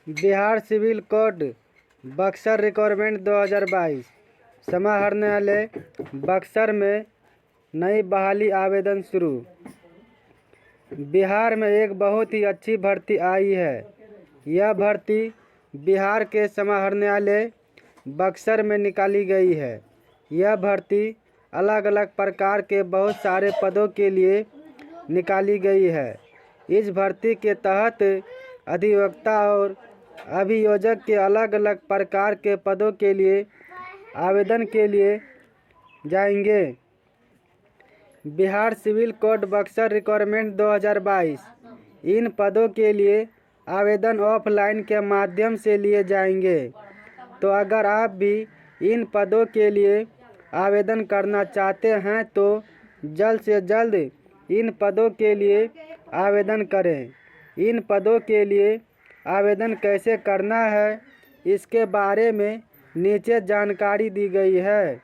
Bihar civil code Buxar requirement 2022 समाहरणालय बक्सर में नई बहाली आवेदन शुरू। बिहार में एक बहुत ही अच्छी भर्ती आई है। यह भर्ती बिहार के समाहरणालय बक्सर में निकाली गई है। यह भर्ती अलग अलग प्रकार के बहुत सारे पदों के लिए निकाली गई है। इस भर्ती के तहत अधिवक्ता और अभियोजक के अलग अलग प्रकार के पदों के लिए आवेदन के लिए जाएंगे। Bihar civil code Buxar requirement 2022 इन पदों के लिए आवेदन ऑफलाइन के माध्यम से लिए जाएंगे। तो अगर आप भी इन पदों के लिए आवेदन करना चाहते हैं तो जल्द से जल्द इन पदों के लिए आवेदन करें। इन पदों के लिए आवेदन कैसे करना है इसके बारे में नीचे जानकारी दी गई है।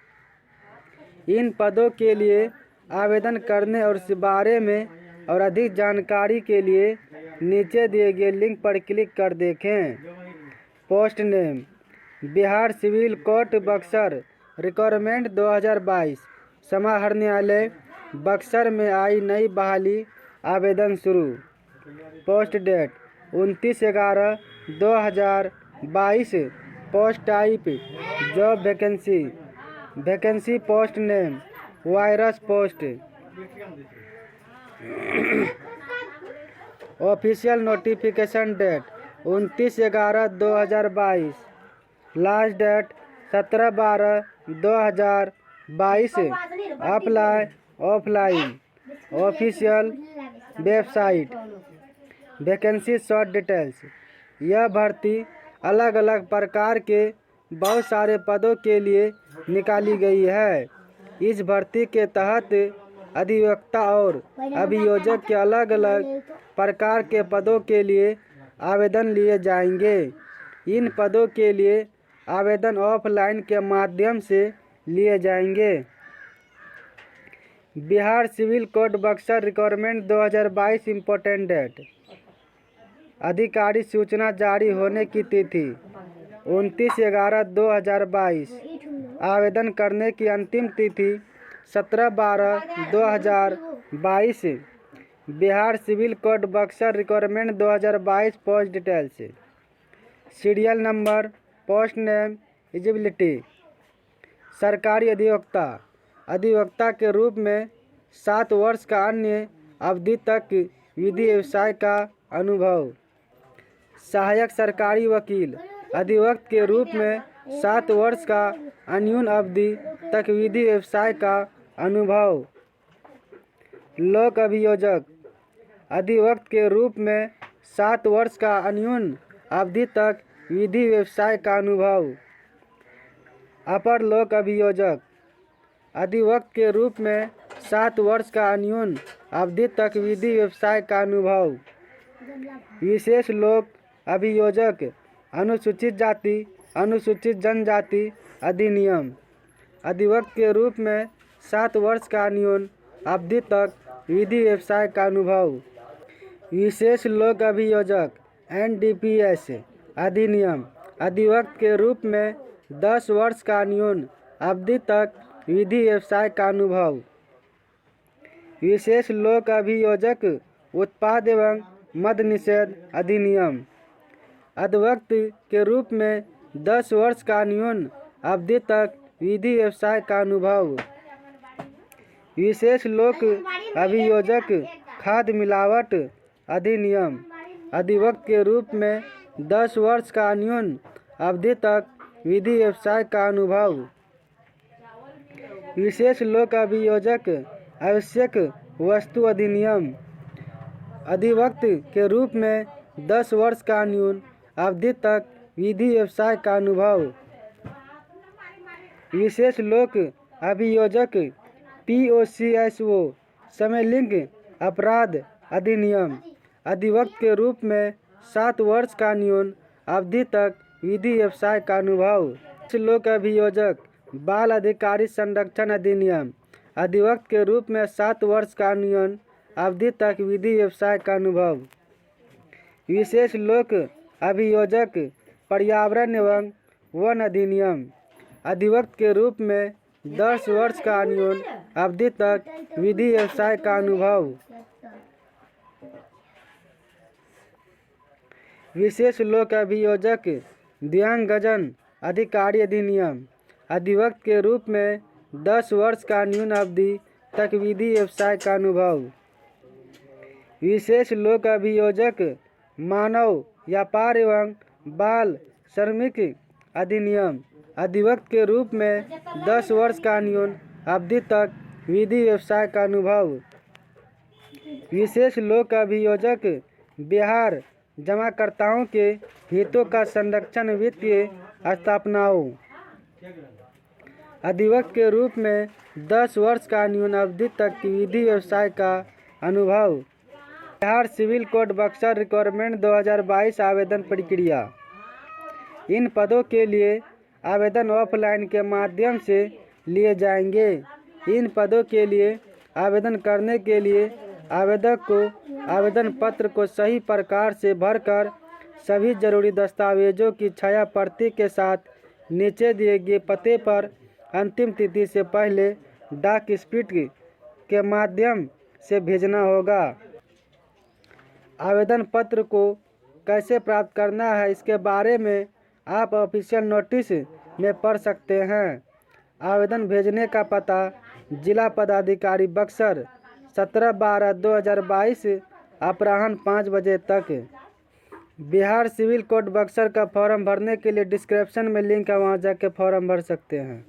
इन पदों के लिए आवेदन करने और इस बारे में और अधिक जानकारी के लिए नीचे दिए गए लिंक पर क्लिक कर देखें। Post name Bihar civil court Buxar requirement 2022 समाहरणालय बक्सर में आई नई बहाली आवेदन शुरू। Post date 29/11/2022। Post type job vacancy post name virus post. Official notification date 29/11/2022। Last date 17/12/2022। Apply offline. Official website. Vacancy short details. यह भर्ती अलग अलग प्रकार के बहुत सारे पदों के लिए निकाली गई है। इस भर्ती के तहत अधिवक्ता और अभियोजक के अलग अलग प्रकार के पदों के लिए आवेदन लिए जाएंगे। इन पदों के लिए आवेदन ऑफलाइन के माध्यम से लिए जाएंगे। Bihar civil code Buxar requirement 2022 important date. आधिकारिक सूचना जारी होने की तिथि 29/11/2022। आवेदन करने की अंतिम तिथि 17/12/2022। Bihar civil code Buxar requirement 2022 post details. Serial number. Post name eligibility. सरकारी अधिवक्ता के रूप में 7 वर्ष का अन्य अवधि तक विधि व्यवसाय का अनुभव। सहायक सरकारी वकील अधिवक्ता के रूप में 7 वर्ष का अन्यून अवधि तक विधि व्यवसाय का अनुभव। लोक अभियोजक अधिवक्ता के रूप में 7 वर्ष का अन्यून अवधि तक विधि व्यवसाय का अनुभव। अपर लोक अभियोजक अधिवक्ता के रूप में 7 वर्ष का अन्यून अवधि तक विधि व्यवसाय का अनुभव। विशेष लोक अभियोजक अनुसूचित जाति अनुसूचित जनजाति अधिनियम अधिवक्ता के रूप में 7 वर्ष का अन्यून अवधि तक विधि व्यवसाय का अनुभव। विशेष लोक अभियोजक NDPS अधिनियम अधिवक्ता के रूप में 10 वर्ष का अन्यून अवधि तक विधि व्यवसाय का अनुभव। विशेष लोक अभियोजक उत्पाद एवं मद्य निषेध अधिनियम अधिवक्ता के रूप में 10 वर्ष का अन्यून अवधि तक विधि व्यवसाय का अनुभव। विशेष लोक अभियोजक खाद्य मिलावट अधिनियम अधिवक्ता के रूप में 10 वर्ष का अन्यून अवधि तक विधि व्यवसाय का अनुभव। विशेष लोक अभियोजक आवश्यक वस्तु अधिनियम अधिवक्ता के रूप में 10 वर्ष का अन्यून अवधि तक विधि व्यवसाय का अनुभव। विशेष लोक अभियोजक POCSO समलिंग अपराध अधिनियम अधिवक्ता के रूप में 7 वर्ष का अन्यून अवधि तक विधि व्यवसाय का अनुभव। लोक अभियोजक बाल अधिकारी संरक्षण अधिनियम अधिवक्ता के रूप में 7 वर्ष का अन्यून अवधि तक विधि व्यवसाय का अनुभव। विशेष लोक अभियोजक पर्यावरण एवं वन अधिनियम। अधिवक्ता के रूप में 10 वर्ष का अन्यून अवधि तक विधि व्यवसाय का अनुभव। विशेष लोक अभियोजक दिव्यांगजन अधिकारी अधिनियम। अधिवक्ता के रूप में 10 वर्ष का न्यून अवधि तक विधि व्यवसाय का अनुभव। विशेष लोक अभियोजक मानव व्यापार एवं बाल श्रमिक अधिनियम। अधिवक्ता के रूप में 10 वर्ष का न्यून अवधि तक विधि व्यवसाय का अनुभव। विशेष लोक अभियोजक बिहार जमाकर्ताओं के हितों का संरक्षण वित्तीय स्थापनाओं। अधिवक्ता के रूप में 10 वर्ष का न्यून अवधि तक विधि व्यवसाय का अनुभव। Bihar civil code Buxar requirement 2022 आवेदन प्रक्रिया। इन पदों के लिए आवेदन ऑफलाइन के माध्यम से लिए जाएंगे। इन पदों के लिए आवेदन करने के लिए आवेदक को आवेदन पत्र को सही प्रकार से भरकर सभी जरूरी दस्तावेजों की छाया प्रति के साथ नीचे दिए गए पते पर अंतिम तिथि से पहले डाक स्पीड के माध्यम से भेजना होगा। आवेदन पत्र को कैसे प्राप्त करना है इसके बारे में आप ऑफिशियल नोटिस में पढ़ सकते हैं। आवेदन भेजने का पता जिला पदाधिकारी बक्सर 17/12/2022 अपराह्न 5 बजे तक। बिहार सिविल कोड बक्सर का फॉर्म भरने के लिए डिस्क्रिप्शन में लिंक है, वहां जाके फॉर्म भर सकते हैं।